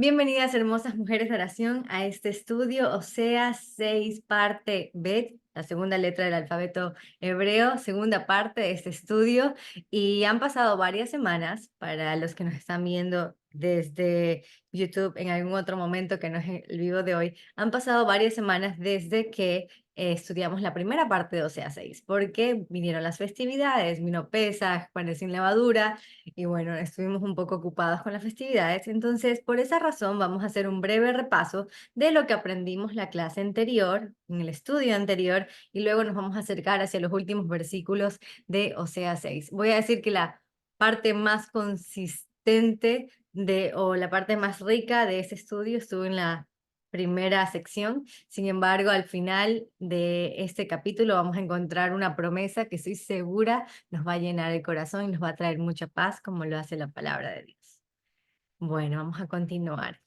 Bienvenidas, hermosas mujeres de oración, a este estudio, Oseas 6, parte Bet, la segunda letra del alfabeto hebreo, segunda parte de este estudio. Y han pasado varias semanas, para los que nos están viendo desde YouTube en algún otro momento que no es el vivo de hoy, han pasado varias semanas desde que estudiamos la primera parte de Oseas 6, porque vinieron las festividades, vino Pesaj, Panes sin levadura, y bueno, estuvimos un poco ocupados con las festividades. Entonces, por esa razón vamos a hacer un breve repaso de lo que aprendimos la clase anterior, en el estudio anterior, y luego nos vamos a acercar hacia los últimos versículos de Oseas 6. Voy a decir que la parte más consistente o la parte más rica de ese estudio estuvo en la primera sección. Sin embargo, al final de este capítulo vamos a encontrar una promesa que estoy segura nos va a llenar el corazón y nos va a traer mucha paz, como lo hace la palabra de Dios. Bueno, vamos a continuar.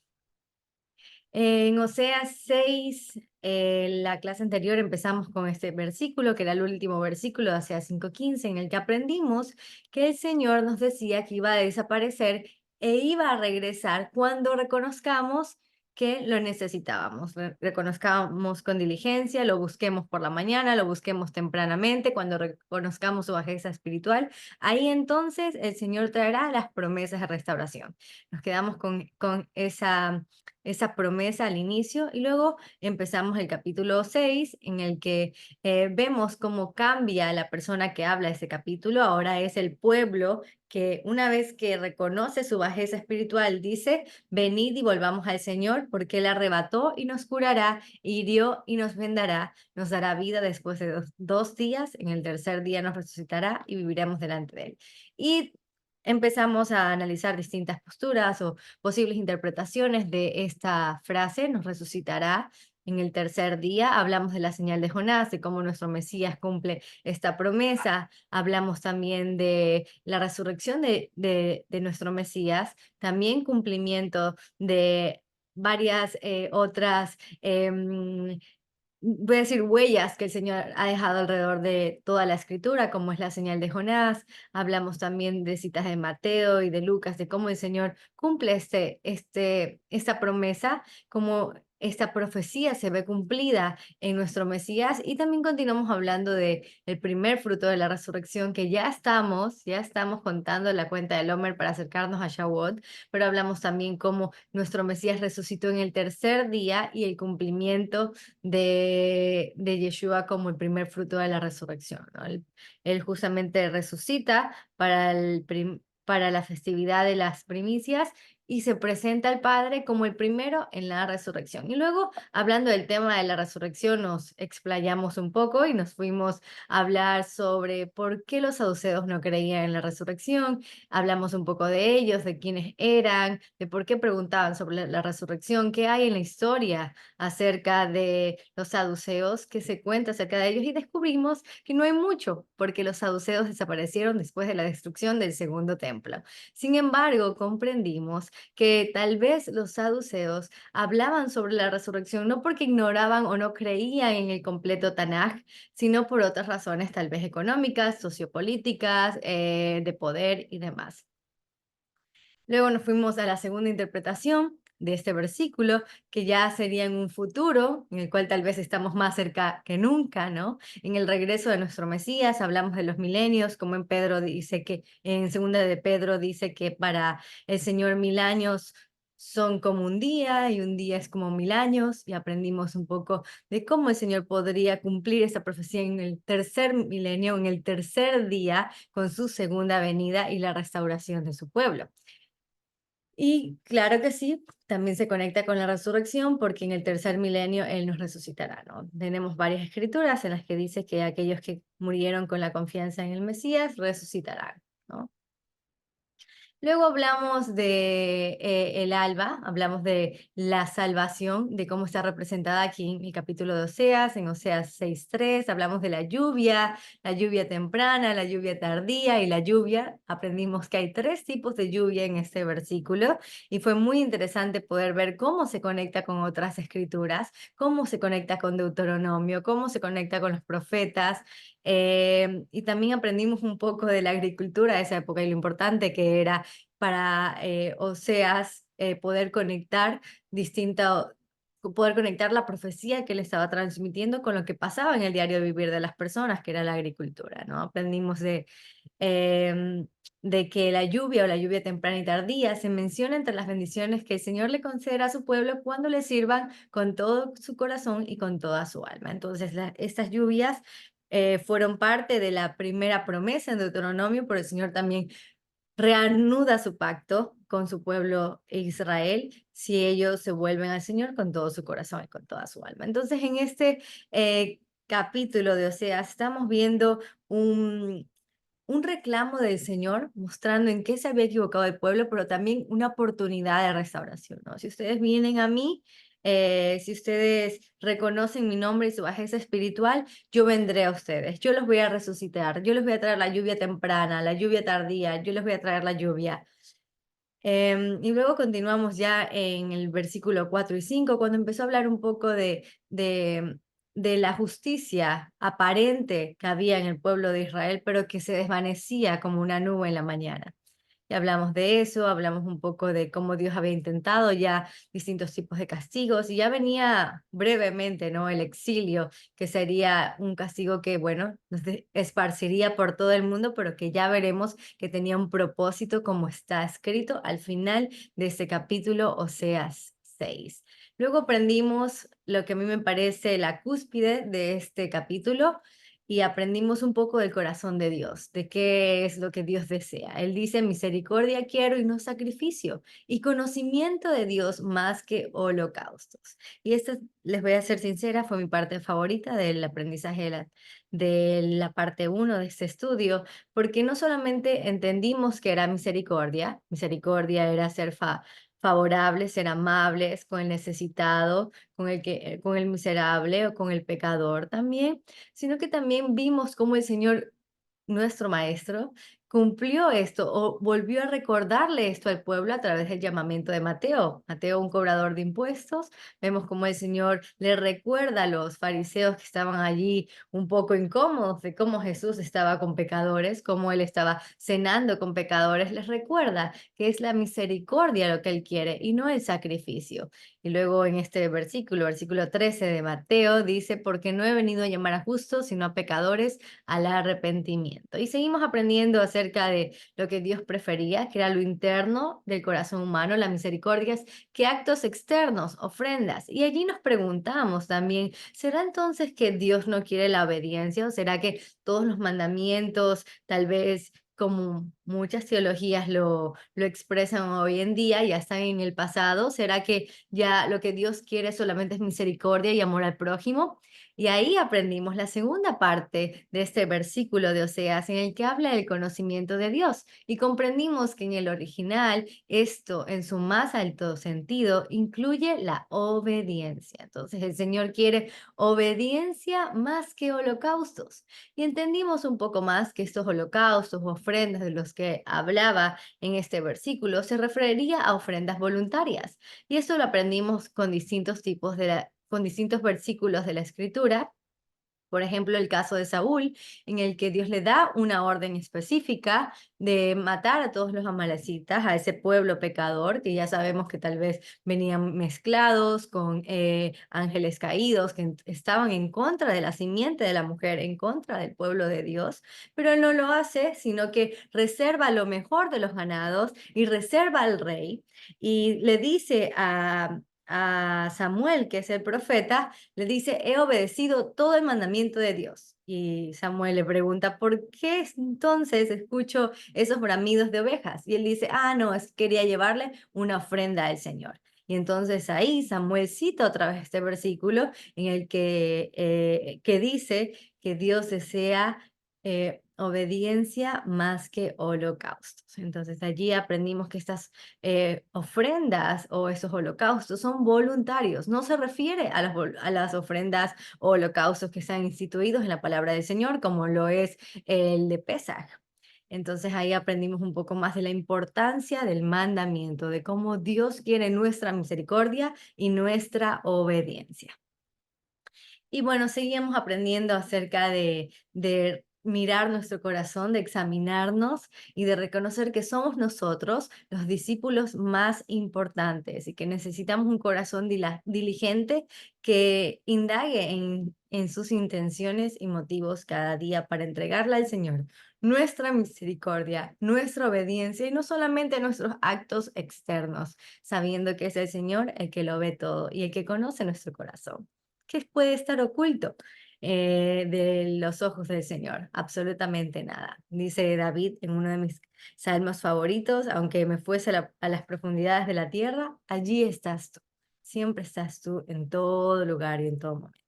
En Oseas 6, la clase anterior empezamos con este versículo, que era el último versículo de Oseas 5:15, en el que aprendimos que el Señor nos decía que iba a desaparecer e iba a regresar cuando reconozcamos que lo necesitábamos, reconozcamos con diligencia, lo busquemos por la mañana, lo busquemos tempranamente, cuando reconozcamos su bajeza espiritual, ahí entonces el Señor traerá las promesas de restauración. Nos quedamos con esa promesa al inicio, y luego empezamos el capítulo 6, en el que vemos cómo cambia la persona que habla ese capítulo. Ahora es el pueblo que, una vez que reconoce su bajeza espiritual, dice: venid y volvamos al Señor, porque Él arrebató y nos curará, hirió y nos vendará, nos dará vida después de dos días, en el tercer día nos resucitará y viviremos delante de Él. Y empezamos a analizar distintas posturas o posibles interpretaciones de esta frase: nos resucitará en el tercer día. Hablamos de la señal de Jonás, de cómo nuestro Mesías cumple esta promesa. Hablamos también de la resurrección de nuestro Mesías, también cumplimiento de varias otras voy a decir, huellas que el Señor ha dejado alrededor de toda la escritura, como es la señal de Jonás. Hablamos también de citas de Mateo y de Lucas, de cómo el Señor cumple esta promesa, cómo esta profecía se ve cumplida en nuestro Mesías. Y también continuamos hablando de el primer fruto de la resurrección, que ya estamos contando la cuenta del Homer para acercarnos a Shavuot, pero hablamos también cómo nuestro Mesías resucitó en el tercer día, y el cumplimiento de Yeshua como el primer fruto de la resurrección, ¿no? Él justamente resucita para la festividad de las primicias, y se presenta al Padre como el primero en la resurrección. Y luego, hablando del tema de la resurrección, nos explayamos un poco y nos fuimos a hablar sobre por qué los saduceos no creían en la resurrección. Hablamos un poco de ellos, de quiénes eran, de por qué preguntaban sobre la resurrección, qué hay en la historia acerca de los saduceos, que se cuenta acerca de ellos, y descubrimos que no hay mucho, porque los saduceos desaparecieron después de la destrucción del segundo templo. Sin embargo, comprendimos que tal vez los saduceos hablaban sobre la resurrección no porque ignoraban o no creían en el completo Tanaj, sino por otras razones, tal vez económicas, sociopolíticas, de poder y demás. Luego nos fuimos a la segunda interpretación de este versículo, que ya sería en un futuro, en el cual tal vez estamos más cerca que nunca, ¿no? En el regreso de nuestro Mesías. Hablamos de los milenios, como en Pedro dice que, en segunda de Pedro dice que para el Señor 1000 años son como un día, y un día es como 1000 años, y aprendimos un poco de cómo el Señor podría cumplir esta profecía en el tercer milenio, en el tercer día, con su segunda venida y la restauración de su pueblo. Y claro que sí, también se conecta con la resurrección, porque en el tercer milenio Él nos resucitará, ¿no? Tenemos varias escrituras en las que dice que aquellos que murieron con la confianza en el Mesías resucitarán, ¿no? Luego hablamos de el alba, hablamos de la salvación, de cómo está representada aquí en el capítulo de Oseas, en Oseas 6:3. Hablamos de la lluvia temprana, la lluvia tardía y la lluvia. Aprendimos que hay tres tipos de lluvia en este versículo, y fue muy interesante poder ver cómo se conecta con otras escrituras, cómo se conecta con Deuteronomio, cómo se conecta con los profetas. Y también aprendimos un poco de la agricultura de esa época y lo importante que era para Oseas, poder conectar poder conectar la profecía que él estaba transmitiendo con lo que pasaba en el diario vivir de las personas, que era la agricultura, ¿no? Aprendimos em, de que la lluvia o la lluvia temprana y tardía se menciona entre las bendiciones que el Señor le concederá a su pueblo cuando le sirvan con todo su corazón y con toda su alma. Entonces, estas lluvias fueron parte de la primera promesa en Deuteronomio, pero el Señor también reanuda su pacto con su pueblo Israel si ellos se vuelven al Señor con todo su corazón y con toda su alma. Entonces, en este capítulo de Oseas estamos viendo un reclamo del Señor mostrando en qué se había equivocado el pueblo, pero también una oportunidad de restauración, ¿no? Si ustedes vienen a mí, si ustedes reconocen mi nombre y su bajeza espiritual, yo vendré a ustedes, yo los voy a resucitar, yo les voy a traer la lluvia temprana, la lluvia tardía, yo les voy a traer la lluvia. Y luego continuamos ya en el versículo 4 y 5 cuando empezó a hablar un poco de la justicia aparente que había en el pueblo de Israel, pero que se desvanecía como una nube en la mañana. Y hablamos de eso, hablamos un poco de cómo Dios había intentado ya distintos tipos de castigos y ya venía brevemente, ¿no? El exilio, que sería un castigo que, bueno, esparciría por todo el mundo, pero que ya veremos que tenía un propósito como está escrito al final de este capítulo, Oseas 6. Luego aprendimos lo que a mí me parece la cúspide de este capítulo, y aprendimos un poco del corazón de Dios, de qué es lo que Dios desea. Él dice, misericordia quiero y no sacrificio, y conocimiento de Dios más que holocaustos. Y esta, les voy a ser sincera, fue mi parte favorita del aprendizaje de la parte uno de este estudio, porque no solamente entendimos que era misericordia era ser favorables, ser amables con el necesitado, con el miserable o con el pecador también, sino que también vimos cómo el Señor, nuestro Maestro, cumplió esto o volvió a recordarle esto al pueblo a través del llamamiento de Mateo. Mateo, un cobrador de impuestos, vemos cómo el Señor le recuerda a los fariseos que estaban allí un poco incómodos de cómo Jesús estaba con pecadores, cómo él estaba cenando con pecadores, les recuerda que es la misericordia lo que él quiere y no el sacrificio. Y luego en este versículo 13 de Mateo, dice, porque no he venido a llamar a justos, sino a pecadores al arrepentimiento. Y seguimos aprendiendo acerca de lo que Dios prefería, que era lo interno del corazón humano, la misericordia, que actos externos, ofrendas. Y allí nos preguntamos también, ¿será entonces que Dios no quiere la obediencia o será que todos los mandamientos, tal vez como muchas teologías lo expresan hoy en día, ya están en el pasado? ¿Será que ya lo que Dios quiere solamente es misericordia y amor al prójimo? Y ahí aprendimos la segunda parte de este versículo de Oseas en el que habla del conocimiento de Dios y comprendimos que en el original esto en su más alto sentido incluye la obediencia. Entonces el Señor quiere obediencia más que holocaustos. Y entendimos un poco más que estos holocaustos o ofrendas de los que hablaba en este versículo se referiría a ofrendas voluntarias. Y esto lo aprendimos con con distintos versículos de la Escritura. Por ejemplo, el caso de Saúl, en el que Dios le da una orden específica de matar a todos los amalecitas, a ese pueblo pecador, que ya sabemos que tal vez venían mezclados con ángeles caídos, que estaban en contra de la simiente de la mujer, en contra del pueblo de Dios, pero él no lo hace, sino que reserva lo mejor de los ganados y reserva al rey y le dice a Samuel, que es el profeta, le dice, he obedecido todo el mandamiento de Dios. Y Samuel le pregunta, ¿por qué entonces escucho esos bramidos de ovejas? Y él dice, no, quería llevarle una ofrenda al Señor. Y entonces ahí Samuel cita otra vez este versículo en el que dice que Dios desea obediencia más que holocaustos. Entonces allí aprendimos que estas ofrendas o esos holocaustos son voluntarios. No se refiere a las ofrendas o holocaustos que están instituidos en la palabra del Señor, como lo es el de Pesaj. Entonces ahí aprendimos un poco más de la importancia del mandamiento, de cómo Dios quiere nuestra misericordia y nuestra obediencia. Y bueno, seguíamos aprendiendo acerca de mirar nuestro corazón, de examinarnos y de reconocer que somos nosotros los discípulos más importantes y que necesitamos un corazón diligente que indague en sus intenciones y motivos cada día para entregarle al Señor nuestra misericordia, nuestra obediencia y no solamente nuestros actos externos, sabiendo que es el Señor el que lo ve todo y el que conoce nuestro corazón. ¿Qué puede estar oculto de los ojos del Señor? Absolutamente nada. Dice David en uno de mis salmos favoritos: aunque me fuese a las profundidades de la tierra, allí estás tú. Siempre estás tú en todo lugar y en todo momento.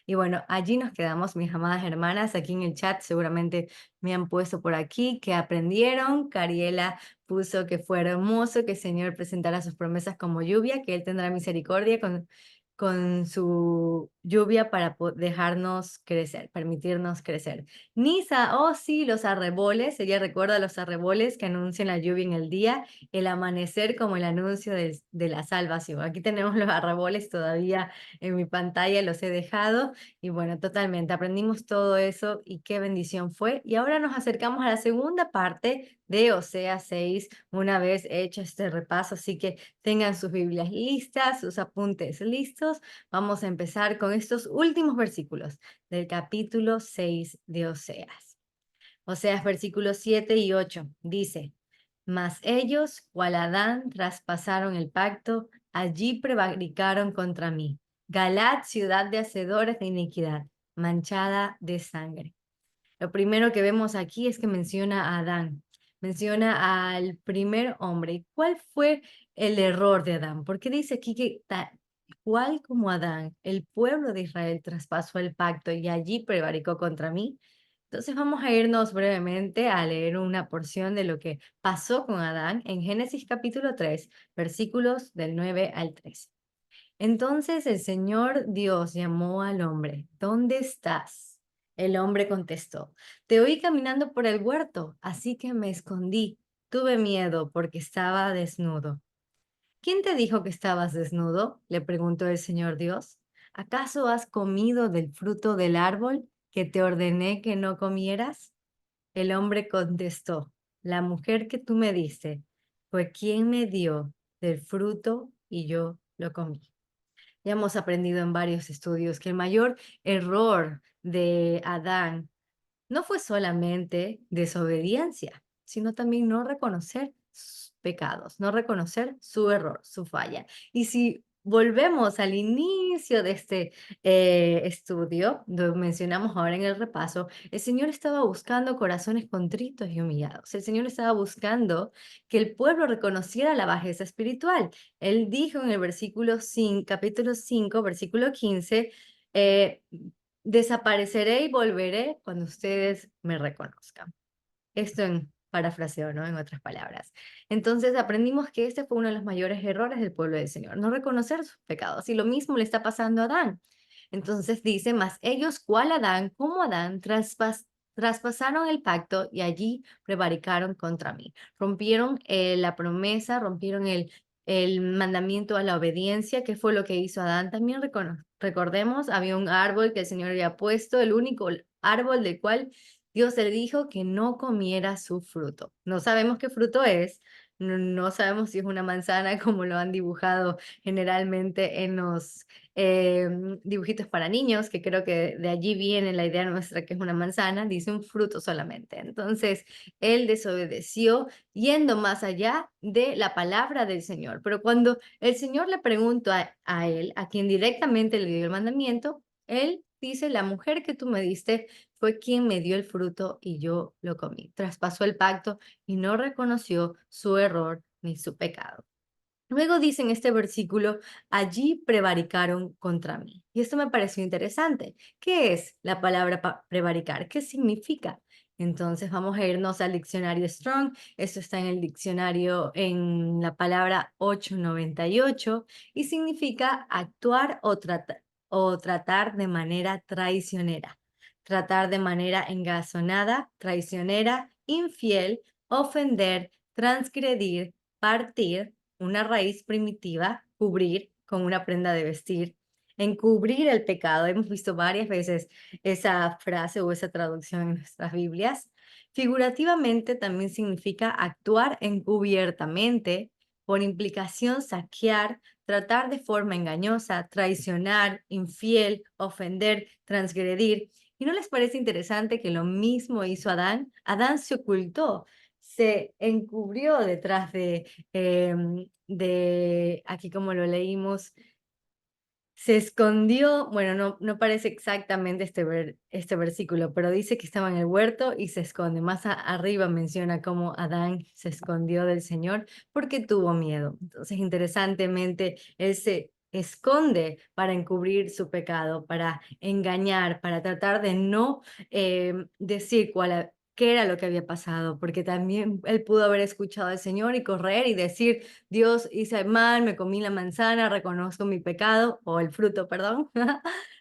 Y bueno, allí nos quedamos, mis amadas hermanas. Aquí en el chat seguramente me han puesto por aquí que aprendieron. Cariela puso que fue hermoso que el Señor presentara sus promesas como lluvia, que Él tendrá misericordia con su lluvia para dejarnos crecer, permitirnos crecer. Nisa, oh sí, los arreboles. Ella recuerda los arreboles que anuncian la lluvia en el día, el amanecer como el anuncio de la salvación. Aquí tenemos los arreboles todavía en mi pantalla, los he dejado. Y bueno, totalmente, aprendimos todo eso y qué bendición fue. Y ahora nos acercamos a la segunda parte de Oseas 6, una vez hecho este repaso, así que tengan sus Biblias listas, sus apuntes listos. Vamos a empezar con estos últimos versículos del capítulo 6 de Oseas. Oseas versículos 7 y 8 dice: mas ellos, cual Adán, traspasaron el pacto, allí prevaricaron contra mí. Galad, ciudad de hacedores de iniquidad, manchada de sangre. Lo primero que vemos aquí es que menciona a Adán, menciona al primer hombre. ¿Y cuál fue el error de Adán? Porque dice aquí que tal cual como Adán, el pueblo de Israel traspasó el pacto y allí prevaricó contra mí. Entonces vamos a irnos brevemente a leer una porción de lo que pasó con Adán en Génesis capítulo 3, versículos del 9 al 13. Entonces el Señor Dios llamó al hombre: ¿dónde estás? El hombre contestó: te oí caminando por el huerto, así que me escondí. Tuve miedo porque estaba desnudo. ¿Quién te dijo que estabas desnudo? Le preguntó el Señor Dios. ¿Acaso has comido del fruto del árbol que te ordené que no comieras? El hombre contestó: la mujer que tú me diste fue quien me dio del fruto y yo lo comí. Ya hemos aprendido en varios estudios que el mayor error de Adán no fue solamente desobediencia, sino también no reconocer sus pecados, no reconocer su error, su falla. Y si volvemos al inicio de este estudio, lo mencionamos ahora en el repaso, el Señor estaba buscando corazones contritos y humillados. El Señor estaba buscando que el pueblo reconociera la bajeza espiritual. Él dijo en el versículo 5, capítulo 5, versículo 15, eh, desapareceré y volveré cuando ustedes me reconozcan. Esto en parafraseo, ¿no? En otras palabras. Entonces aprendimos que este fue uno de los mayores errores del pueblo del Señor, no reconocer sus pecados. Y lo mismo le está pasando a Adán. Entonces dice: mas ellos, cual Adán, como Adán, traspasaron el pacto y allí prevaricaron contra mí. Rompieron la promesa, rompieron el mandamiento a la obediencia, que fue lo que hizo Adán. También recordemos, había un árbol que el Señor había puesto, el único árbol del cual Dios le dijo que no comiera su fruto. No sabemos qué fruto es, no sabemos si es una manzana como lo han dibujado generalmente en los dibujitos para niños, que creo que de allí viene la idea nuestra que es una manzana, dice un fruto solamente. Entonces, él desobedeció yendo más allá de la palabra del Señor. Pero cuando el Señor le preguntó a él, a quien directamente le dio el mandamiento, él dice: la mujer que tú me diste fue quien me dio el fruto y yo lo comí. Traspasó el pacto y no reconoció su error ni su pecado. Luego dice en este versículo: allí prevaricaron contra mí. Y esto me pareció interesante. ¿Qué es la palabra prevaricar? ¿Qué significa? Entonces vamos a irnos al diccionario Strong. Esto está en el diccionario en la palabra 898 y significa actuar o tratar de manera traicionera. Tratar de manera engasonada, traicionera, infiel, ofender, transgredir, partir, una raíz primitiva, cubrir con una prenda de vestir, encubrir el pecado. Hemos visto varias veces esa frase o esa traducción en nuestras Biblias. Figurativamente también significa actuar encubiertamente, por implicación saquear, tratar de forma engañosa, traicionar, infiel, ofender, transgredir. ¿Y no les parece interesante que lo mismo hizo Adán? Adán se ocultó, se encubrió detrás aquí como lo leímos, se escondió, bueno, no parece exactamente este versículo, pero dice que estaba en el huerto y se esconde. Más arriba menciona cómo Adán se escondió del Señor porque tuvo miedo. Entonces, interesantemente, él se esconde para encubrir su pecado, para engañar, para tratar de no decir qué era lo que había pasado, porque también él pudo haber escuchado al Señor y correr y decir, Dios, hice mal, me comí la manzana, reconozco mi pecado, o el fruto, perdón,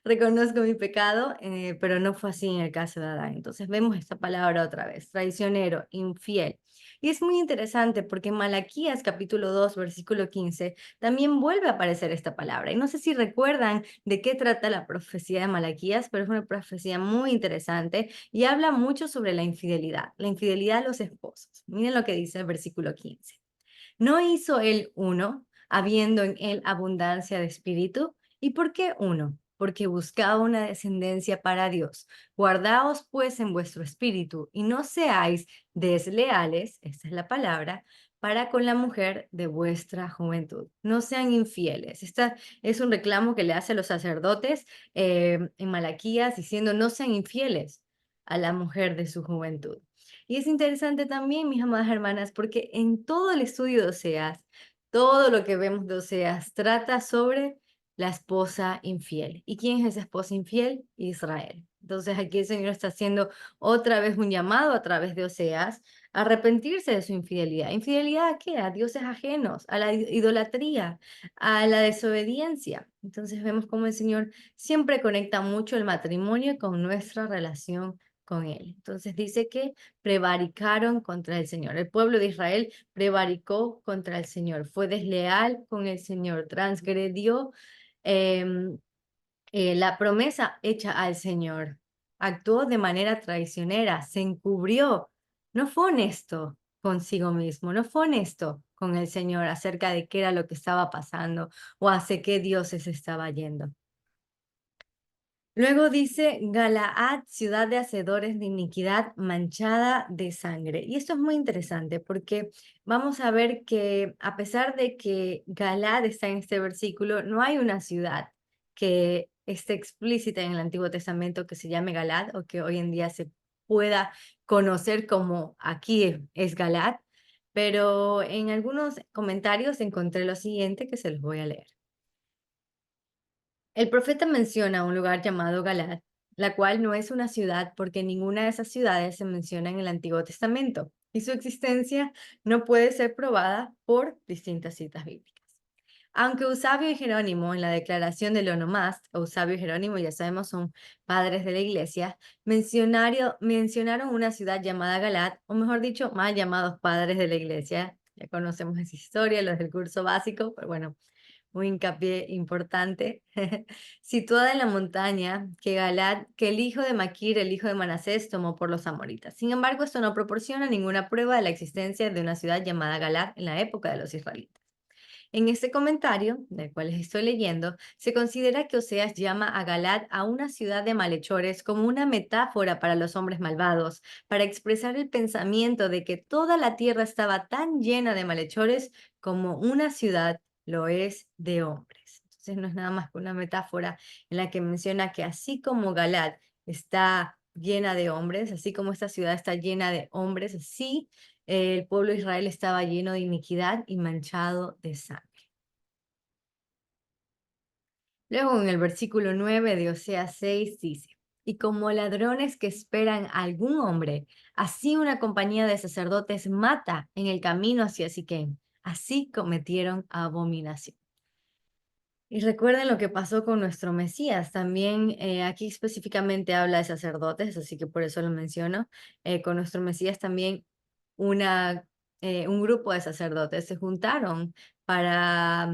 reconozco mi pecado, pero no fue así en el caso de Adán. Entonces vemos esta palabra otra vez, traicionero, infiel. Y es muy interesante porque en Malaquías capítulo 2, versículo 15, también vuelve a aparecer esta palabra. Y no sé si recuerdan de qué trata la profecía de Malaquías, pero es una profecía muy interesante y habla mucho sobre la infidelidad a los esposos. Miren lo que dice el versículo 15. ¿No hizo él uno, habiendo en él abundancia de espíritu? ¿Y por qué uno? Porque buscaba una descendencia para Dios. Guardaos pues en vuestro espíritu y no seáis desleales, esta es la palabra, para con la mujer de vuestra juventud. No sean infieles. Este es un reclamo que le hace a los sacerdotes en Malaquías diciendo no sean infieles a la mujer de su juventud. Y es interesante también, mis amadas hermanas, porque en todo el estudio de Oseas, todo lo que vemos de Oseas trata sobre la esposa infiel. ¿Y quién es esa esposa infiel? Israel. Entonces aquí el Señor está haciendo otra vez un llamado a través de Oseas a arrepentirse de su infidelidad. ¿Infidelidad a qué? A dioses ajenos, a la idolatría, a la desobediencia. Entonces vemos cómo el Señor siempre conecta mucho el matrimonio con nuestra relación con Él. Entonces dice que prevaricaron contra el Señor. El pueblo de Israel prevaricó contra el Señor, fue desleal con el Señor, transgredió em, la promesa hecha al Señor, actuó de manera traicionera, se encubrió, no fue honesto consigo mismo, no fue honesto con el Señor acerca de qué era lo que estaba pasando o hacia qué dioses estaba yendo. Luego dice Galaad, ciudad de hacedores de iniquidad manchada de sangre. Y esto es muy interesante porque vamos a ver que a pesar de que Galaad está en este versículo, no hay una ciudad que esté explícita en el Antiguo Testamento que se llame Galaad o que hoy en día se pueda conocer como aquí es Galaad. Pero en algunos comentarios encontré lo siguiente que se los voy a leer. El profeta menciona un lugar llamado Galaad, la cual no es una ciudad porque ninguna de esas ciudades se menciona en el Antiguo Testamento y su existencia no puede ser probada por distintas citas bíblicas. Aunque Eusebio y Jerónimo en la declaración del Onomast, Eusebio y Jerónimo ya sabemos son padres de la iglesia, mencionaron una ciudad llamada Galaad, o mejor dicho, más llamados padres de la iglesia. Ya conocemos esa historia, los del curso básico, pero bueno, un hincapié importante, situada en la montaña que el hijo de Maquir, el hijo de Manasés, tomó por los amoritas. Sin embargo, esto no proporciona ninguna prueba de la existencia de una ciudad llamada Galad en la época de los israelitas. En este comentario, del cual les estoy leyendo, se considera que Oseas llama a Galad a una ciudad de malhechores como una metáfora para los hombres malvados, para expresar el pensamiento de que toda la tierra estaba tan llena de malhechores como una ciudad lo es de hombres. Entonces no es nada más que una metáfora en la que menciona que así como Galad está llena de hombres, así como esta ciudad está llena de hombres, así el pueblo de Israel estaba lleno de iniquidad y manchado de sangre. Luego en el versículo 9 de Oseas 6 dice, y como ladrones que esperan a algún hombre, así una compañía de sacerdotes mata en el camino hacia Siquem. Así cometieron abominación. Y recuerden lo que pasó con nuestro Mesías. También aquí específicamente habla de sacerdotes, así que por eso lo menciono. Con nuestro Mesías también un grupo de sacerdotes se juntaron para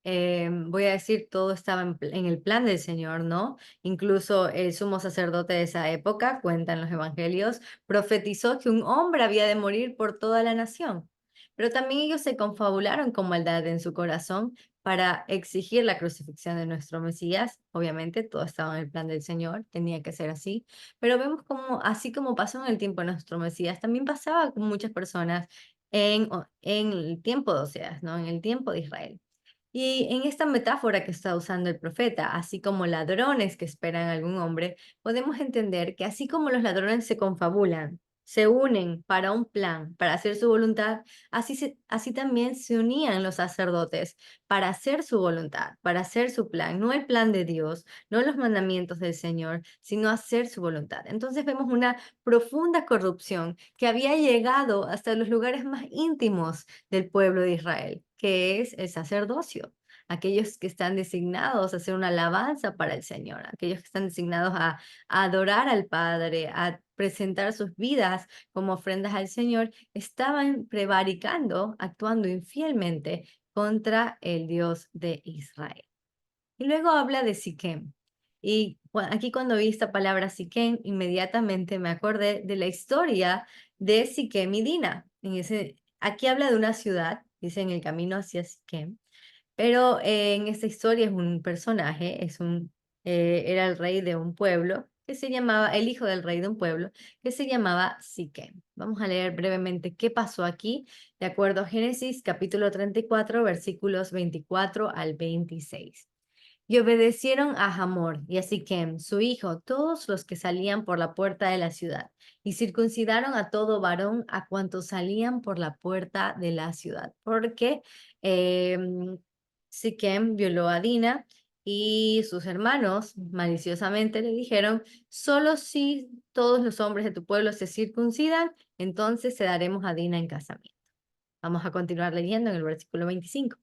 voy a decir, todo estaba en el plan del Señor, ¿no? Incluso el sumo sacerdote de esa época, cuentan los evangelios, profetizó que un hombre había de morir por toda la nación. Pero también ellos se confabularon con maldad en su corazón para exigir la crucifixión de nuestro Mesías. Obviamente, todo estaba en el plan del Señor, tenía que ser así. Pero vemos como, así como pasó en el tiempo de nuestro Mesías, también pasaba con muchas personas en el tiempo de Oseas, ¿no? En el tiempo de Israel. Y en esta metáfora que está usando el profeta, así como ladrones que esperan a algún hombre, podemos entender que así como los ladrones se confabulan, se unen para un plan, para hacer su voluntad, así también se unían los sacerdotes para hacer su voluntad, para hacer su plan, no el plan de Dios, no los mandamientos del Señor, sino hacer su voluntad. Entonces vemos una profunda corrupción que había llegado hasta los lugares más íntimos del pueblo de Israel, que es el sacerdocio, aquellos que están designados a hacer una alabanza para el Señor, aquellos que están designados a adorar al Padre, a presentar sus vidas como ofrendas al Señor, estaban prevaricando, actuando infielmente contra el Dios de Israel. Y luego habla de Siquem. Y aquí cuando vi esta palabra Siquem, inmediatamente me acordé de la historia de Siquem y Dina. Aquí habla de una ciudad, dice en el camino hacia Siquem, pero en esta historia es un personaje, era el rey de un pueblo que se llamaba, el hijo del rey de un pueblo que se llamaba Siquem. Vamos a leer brevemente qué pasó aquí, de acuerdo a Génesis capítulo 34, versículos 24 al 26. Y obedecieron a Hamor y a Siquem, su hijo, todos los que salían por la puerta de la ciudad, y circuncidaron a todo varón a cuantos salían por la puerta de la ciudad, porque Siquem violó a Dina y sus hermanos maliciosamente le dijeron, solo si todos los hombres de tu pueblo se circuncidan, entonces se daremos a Dina en casamiento. Vamos a continuar leyendo en el versículo 25.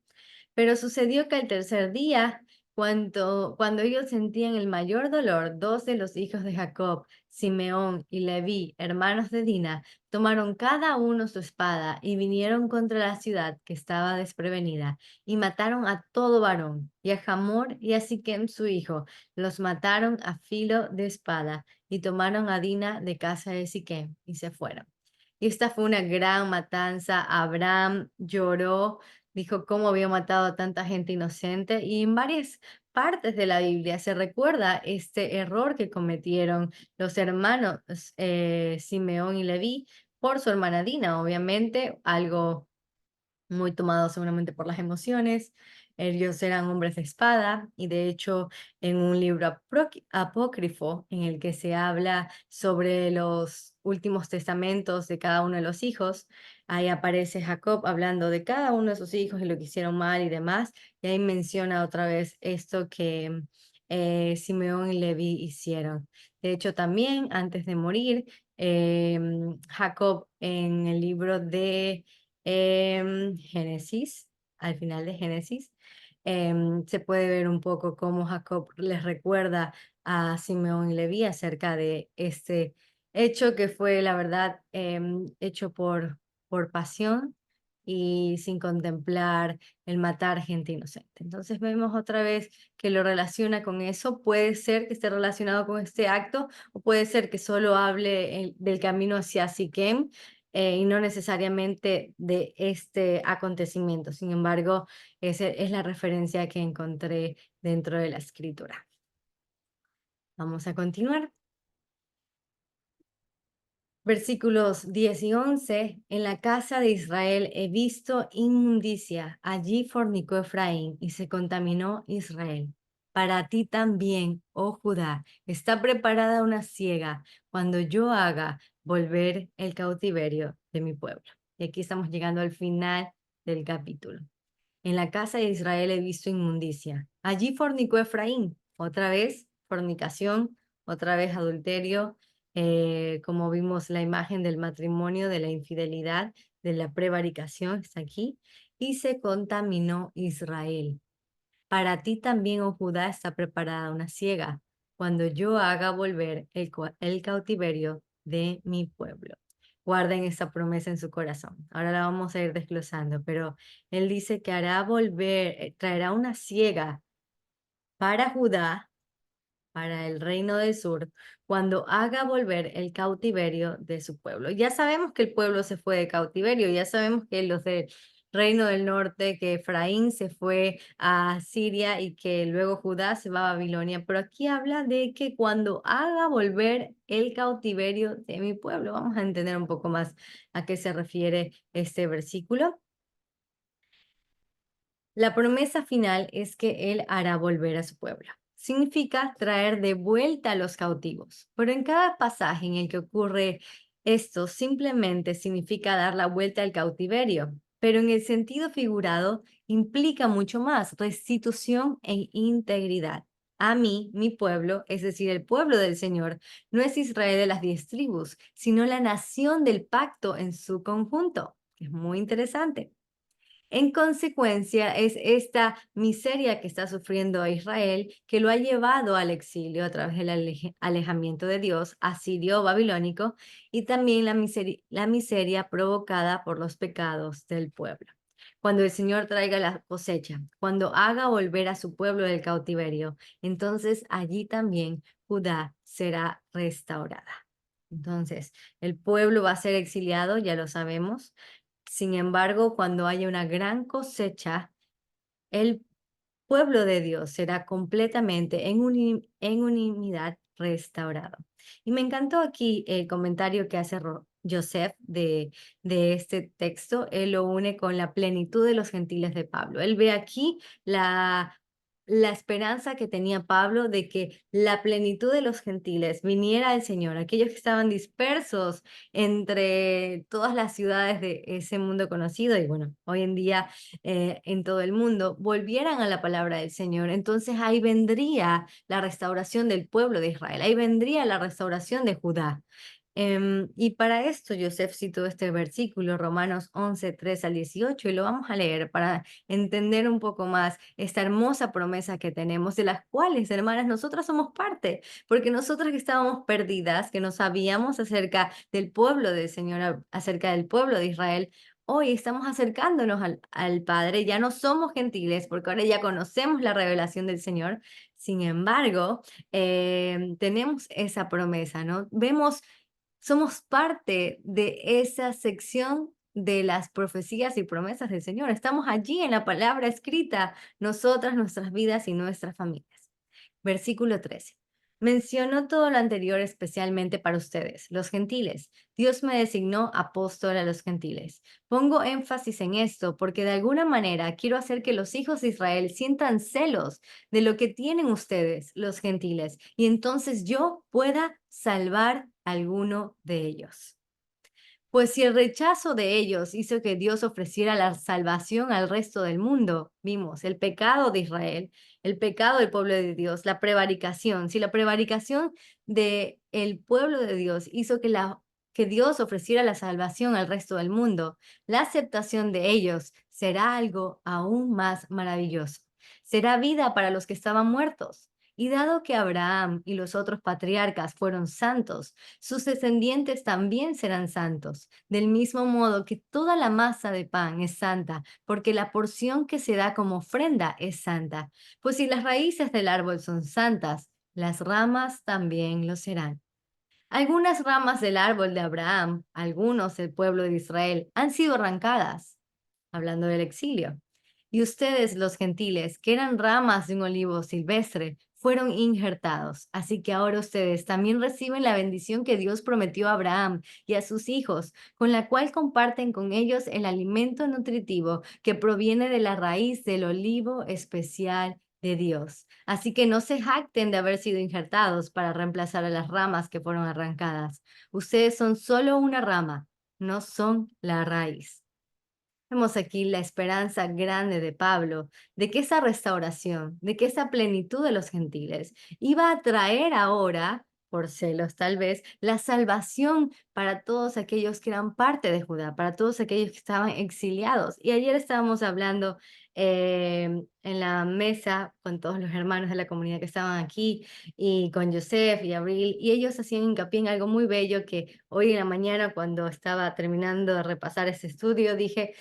Pero sucedió que al tercer día, cuando ellos sentían el mayor dolor, dos de los hijos de Jacob, Simeón y Leví, hermanos de Dina, tomaron cada uno su espada y vinieron contra la ciudad que estaba desprevenida y mataron a todo varón, y a Hamor y a Siquem su hijo, los mataron a filo de espada y tomaron a Dina de casa de Siquem y se fueron. Y esta fue una gran matanza. Abraham lloró, dijo cómo había matado a tanta gente inocente, y en varias partes de la Biblia se recuerda este error que cometieron los hermanos Simeón y Leví por su hermana Dina, obviamente, algo muy tomados seguramente por las emociones. Ellos eran hombres de espada y de hecho en un libro apócrifo en el que se habla sobre los últimos testamentos de cada uno de los hijos, ahí aparece Jacob hablando de cada uno de sus hijos y lo que hicieron mal y demás, y ahí menciona otra vez esto que Simeón y Leví hicieron. De hecho también antes de morir, Jacob en el libro de Génesis, al final de Génesis, se puede ver un poco cómo Jacob les recuerda a Simeón y Leví acerca de este hecho que fue, la verdad, hecho por pasión y sin contemplar el matar gente inocente. Entonces vemos otra vez que lo relaciona con eso. Puede ser que esté relacionado con este acto o puede ser que solo hable del camino hacia Siquem, y no necesariamente de este acontecimiento. Sin embargo, esa es la referencia que encontré dentro de la escritura. Vamos a continuar. Versículos 10 y 11. En la casa de Israel he visto inmundicia. Allí fornicó Efraín y se contaminó Israel. Para ti también, oh Judá, está preparada una siega cuando yo haga volver el cautiverio de mi pueblo. Y aquí estamos llegando al final del capítulo. En la casa de Israel he visto inmundicia. Allí fornicó Efraín. Otra vez fornicación, otra vez adulterio, como vimos la imagen del matrimonio, de la infidelidad, de la prevaricación, está aquí. Y se contaminó Israel. Para ti también, oh Judá, está preparada una siega, cuando yo haga volver el cautiverio de mi pueblo. guarden esta promesa en su corazón. Ahora la vamos a ir desglosando, pero él dice que hará volver, traerá una siega para Judá, para el reino del sur, cuando haga volver el cautiverio de su pueblo. Ya sabemos que el pueblo se fue de cautiverio, ya sabemos que los del reino del norte, que Efraín se fue a Siria y que luego Judá se va a Babilonia, pero aquí habla de que cuando haga volver el cautiverio de mi pueblo, vamos a entender un poco más a qué se refiere este versículo. La promesa final es que Él hará volver a su pueblo. Significa traer de vuelta a los cautivos. Pero en cada pasaje en el que ocurre esto, simplemente significa dar la vuelta al cautiverio. Pero en el sentido figurado, implica mucho más, restitución e integridad. A mí, mi pueblo, es decir, el pueblo del Señor, no es Israel de las 10 tribus, sino la nación del pacto en su conjunto. Es muy interesante. En consecuencia, es esta miseria que está sufriendo Israel que lo ha llevado al exilio a través del alejamiento de Dios, asirio babilónico, y también la miseria provocada por los pecados del pueblo. Cuando el Señor traiga la cosecha, cuando haga volver a su pueblo del cautiverio, entonces allí también Judá será restaurada. Entonces, el pueblo va a ser exiliado, ya lo sabemos. Sin embargo, cuando haya una gran cosecha, el pueblo de Dios será completamente en unidad restaurado. Y me encantó aquí el comentario que hace Joseph de este texto. Él lo une con la plenitud de los gentiles de Pablo. Él ve aquí la esperanza que tenía Pablo de que la plenitud de los gentiles viniera al Señor, aquellos que estaban dispersos entre todas las ciudades de ese mundo conocido y bueno, hoy en día en todo el mundo, volvieran a la palabra del Señor. Entonces ahí vendría la restauración del pueblo de Israel, ahí vendría la restauración de Judá. Y para esto Joseph citó este versículo, Romanos 11, 3 al 18, y lo vamos a leer para entender un poco más esta hermosa promesa que tenemos, de las cuales, hermanas, nosotras somos parte, porque nosotras que estábamos perdidas, que no sabíamos acerca del pueblo del Señor, acerca del pueblo de Israel, hoy estamos acercándonos al Padre, ya no somos gentiles, porque ahora ya conocemos la revelación del Señor. Sin embargo, tenemos esa promesa, ¿no? Somos parte de esa sección de las profecías y promesas del Señor. Estamos allí en la palabra escrita, nosotras, nuestras vidas y nuestras familias. Versículo 13. Mencionó todo lo anterior especialmente para ustedes, los gentiles. Dios me designó apóstol a los gentiles. Pongo énfasis en esto porque de alguna manera quiero hacer que los hijos de Israel sientan celos de lo que tienen ustedes, los gentiles, y entonces yo pueda salvar a alguno de ellos. Pues si el rechazo de ellos hizo que Dios ofreciera la salvación al resto del mundo, vimos el pecado de Israel, el pecado del pueblo de Dios, la prevaricación. Si la prevaricación del pueblo de Dios hizo que Dios ofreciera la salvación al resto del mundo, la aceptación de ellos será algo aún más maravilloso. Será vida para los que estaban muertos. Y dado que Abraham y los otros patriarcas fueron santos, sus descendientes también serán santos, del mismo modo que toda la masa de pan es santa, porque la porción que se da como ofrenda es santa. Pues si las raíces del árbol son santas, las ramas también lo serán. Algunas ramas del árbol de Abraham, algunos del pueblo de Israel, han sido arrancadas, hablando del exilio. Y ustedes, los gentiles, que eran ramas de un olivo silvestre, fueron injertados. Así que ahora ustedes también reciben la bendición que Dios prometió a Abraham y a sus hijos, con la cual comparten con ellos el alimento nutritivo que proviene de la raíz del olivo especial de Dios. Así que no se jacten de haber sido injertados para reemplazar a las ramas que fueron arrancadas. Ustedes son solo una rama, no son la raíz. Vemos aquí la esperanza grande de Pablo de que esa restauración, de que esa plenitud de los gentiles iba a traer ahora por celos tal vez, la salvación para todos aquellos que eran parte de Judá, para todos aquellos que estaban exiliados. Y ayer estábamos hablando en la mesa con todos los hermanos de la comunidad que estaban aquí y con Joseph y Abril, y ellos hacían hincapié en algo muy bello que hoy en la mañana cuando estaba terminando de repasar este estudio dije,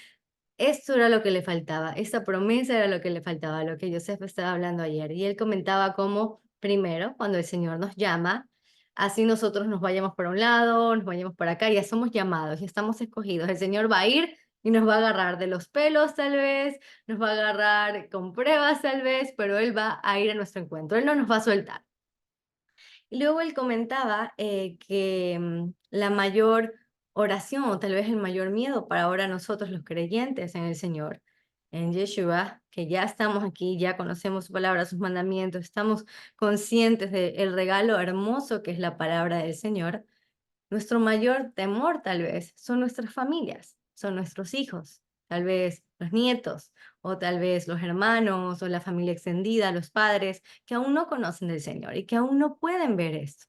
esto era lo que le faltaba, esa promesa era lo que le faltaba, lo que Joseph estaba hablando ayer. Y él comentaba cómo, primero, cuando el Señor nos llama, así nosotros nos vayamos por un lado, nos vayamos por acá, ya somos llamados, ya estamos escogidos. El Señor va a ir y nos va a agarrar de los pelos tal vez, nos va a agarrar con pruebas tal vez, pero Él va a ir a nuestro encuentro, Él no nos va a soltar. Y luego él comentaba que la mayor oración o tal vez el mayor miedo para ahora nosotros los creyentes en el Señor, en Yeshua, que ya estamos aquí, ya conocemos su palabra, sus mandamientos, estamos conscientes del regalo hermoso que es la palabra del Señor. Nuestro mayor temor tal vez son nuestras familias, son nuestros hijos, tal vez los nietos o tal vez los hermanos o la familia extendida, los padres que aún no conocen del Señor y que aún no pueden ver esto.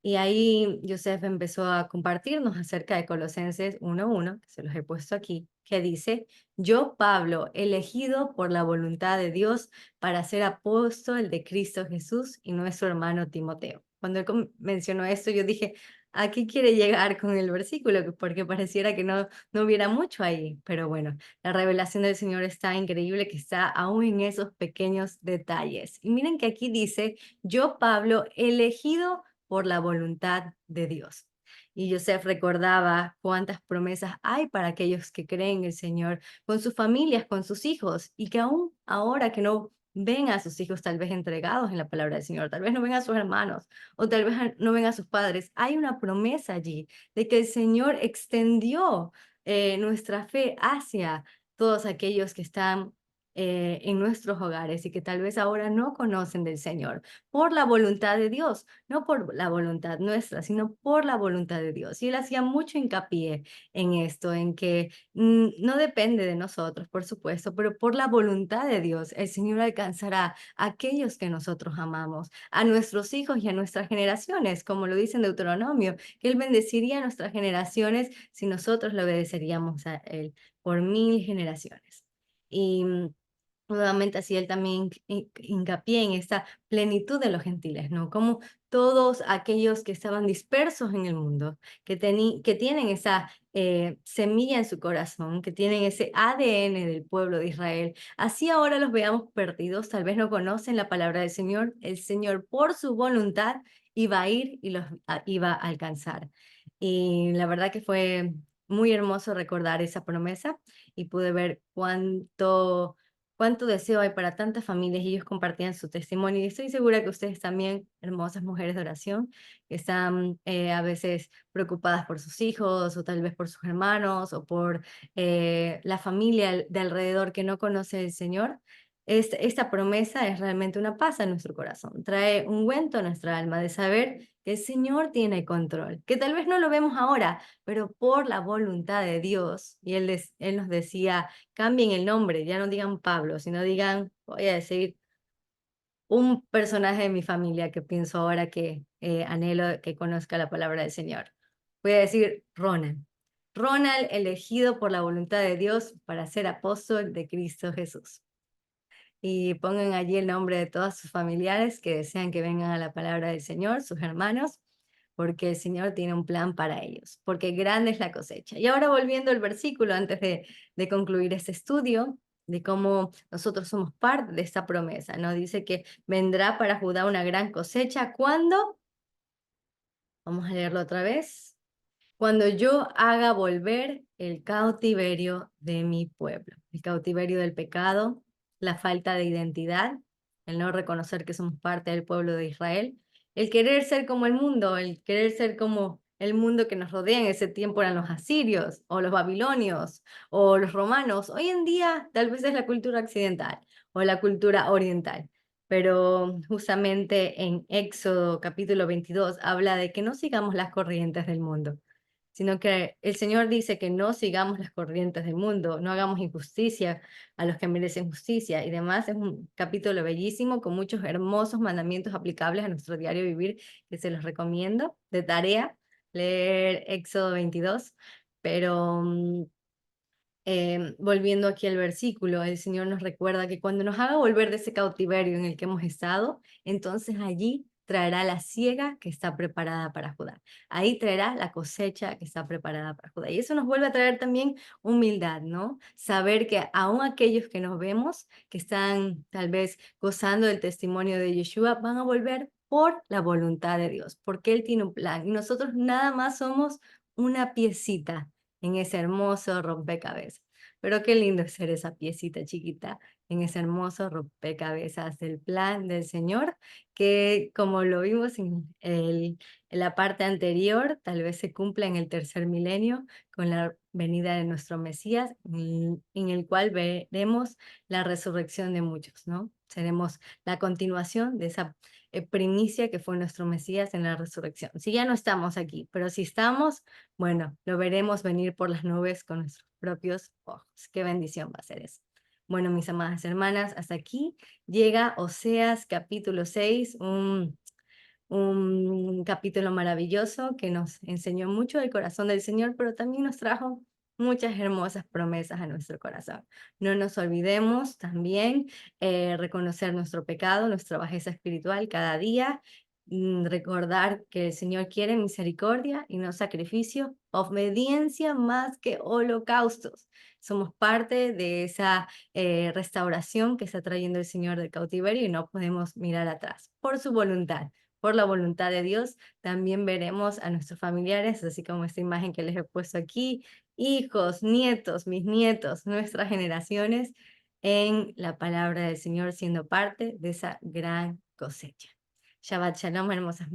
Y ahí Joseph empezó a compartirnos acerca de Colosenses 1:1, que se los he puesto aquí, que dice, yo, Pablo, elegido por la voluntad de Dios para ser apóstol de Cristo Jesús y nuestro hermano Timoteo. Cuando él mencionó esto, yo dije, ¿a qué quiere llegar con el versículo? Porque pareciera que no hubiera mucho ahí. Pero bueno, la revelación del Señor está increíble, que está aún en esos pequeños detalles. Y miren que aquí dice, yo, Pablo, elegido por la voluntad de Dios. Y Joseph recordaba cuántas promesas hay para aquellos que creen en el Señor, con sus familias, con sus hijos, y que aún ahora que no ven a sus hijos tal vez entregados en la palabra del Señor, tal vez no ven a sus hermanos o tal vez no ven a sus padres, hay una promesa allí de que el Señor extendió nuestra fe hacia todos aquellos que están en nuestros hogares y que tal vez ahora no conocen del Señor por la voluntad de Dios, no por la voluntad nuestra, sino por la voluntad de Dios. Y él hacía mucho hincapié en esto, en que no depende de nosotros, por supuesto, pero por la voluntad de Dios, el Señor alcanzará a aquellos que nosotros amamos, a nuestros hijos y a nuestras generaciones, como lo dice en Deuteronomio, que Él bendeciría a nuestras generaciones si nosotros le obedeceríamos a Él por 1000 generaciones. Y nuevamente así él también hincapié en esta plenitud de los gentiles, ¿no? Como todos aquellos que estaban dispersos en el mundo, que tienen esa semilla en su corazón, que tienen ese ADN del pueblo de Israel, así ahora los veamos perdidos, tal vez no conocen la palabra del Señor, el Señor por su voluntad iba a ir y los iba a alcanzar. Y la verdad que fue muy hermoso recordar esa promesa y pude ver cuánto deseo hay para tantas familias y ellos compartían su testimonio. Y estoy segura que ustedes también, hermosas mujeres de oración, que están a veces preocupadas por sus hijos o tal vez por sus hermanos o por la familia de alrededor que no conoce el Señor. Esta promesa es realmente una paz en nuestro corazón. Trae un ungüento a nuestra alma de saber que el Señor tiene control, que tal vez no lo vemos ahora, pero por la voluntad de Dios. Y él nos decía, cambien el nombre, ya no digan Pablo, sino digan, voy a decir, un personaje de mi familia que pienso ahora que anhelo que conozca la palabra del Señor. Voy a decir Ronald. Ronald, elegido por la voluntad de Dios para ser apóstol de Cristo Jesús. Y pongan allí el nombre de todos sus familiares que desean que vengan a la palabra del Señor, sus hermanos, porque el Señor tiene un plan para ellos, porque grande es la cosecha. Y ahora volviendo al versículo, antes de concluir este estudio, de cómo nosotros somos parte de esta promesa, ¿no? Dice que vendrá para Judá una gran cosecha. ¿Cuándo? Vamos a leerlo otra vez. Cuando yo haga volver el cautiverio de mi pueblo, el cautiverio del pecado, la falta de identidad, el no reconocer que somos parte del pueblo de Israel, el querer ser como el mundo, el querer ser como el mundo que nos rodea. En ese tiempo eran los asirios o los babilonios o los romanos. Hoy en día tal vez es la cultura occidental o la cultura oriental. Pero justamente en Éxodo capítulo 22 habla de que no sigamos las corrientes del mundo, sino que el Señor dice que no sigamos las corrientes del mundo, no hagamos injusticia a los que merecen justicia y demás. Es un capítulo bellísimo con muchos hermosos mandamientos aplicables a nuestro diario vivir que se los recomiendo de tarea, leer Éxodo 22, pero volviendo aquí al versículo, el Señor nos recuerda que cuando nos haga volver de ese cautiverio en el que hemos estado, entonces allí traerá la siega que está preparada para Judá. Ahí traerá la cosecha que está preparada para Judá. Y eso nos vuelve a traer también humildad, ¿no? Saber que aún aquellos que nos vemos, que están tal vez gozando del testimonio de Yeshua, van a volver por la voluntad de Dios, porque Él tiene un plan. Y nosotros nada más somos una piecita en ese hermoso rompecabezas. Pero qué lindo es ser esa piecita chiquita en ese hermoso rompecabezas del plan del Señor, que como lo vimos en la parte anterior, tal vez se cumpla en el tercer milenio con la venida de nuestro Mesías, en el cual veremos la resurrección de muchos, ¿no? Seremos la continuación de esa primicia que fue nuestro Mesías en la resurrección. Si ya no estamos aquí, pero si estamos, bueno, lo veremos venir por las nubes con nuestros propios ojos. Qué bendición va a ser eso. Bueno, mis amadas hermanas, hasta aquí llega Oseas capítulo 6, un capítulo maravilloso que nos enseñó mucho del corazón del Señor, pero también nos trajo muchas hermosas promesas a nuestro corazón. No nos olvidemos también reconocer nuestro pecado, nuestra bajeza espiritual cada día, recordar que el Señor quiere misericordia y no sacrificio, obediencia más que holocaustos. Somos parte de esa restauración que está trayendo el Señor del cautiverio y no podemos mirar atrás por su voluntad. Por la voluntad de Dios, también veremos a nuestros familiares, así como esta imagen que les he puesto aquí, hijos, nietos, mis nietos, nuestras generaciones, en la palabra del Señor, siendo parte de esa gran cosecha. Shabbat Shalom, hermosas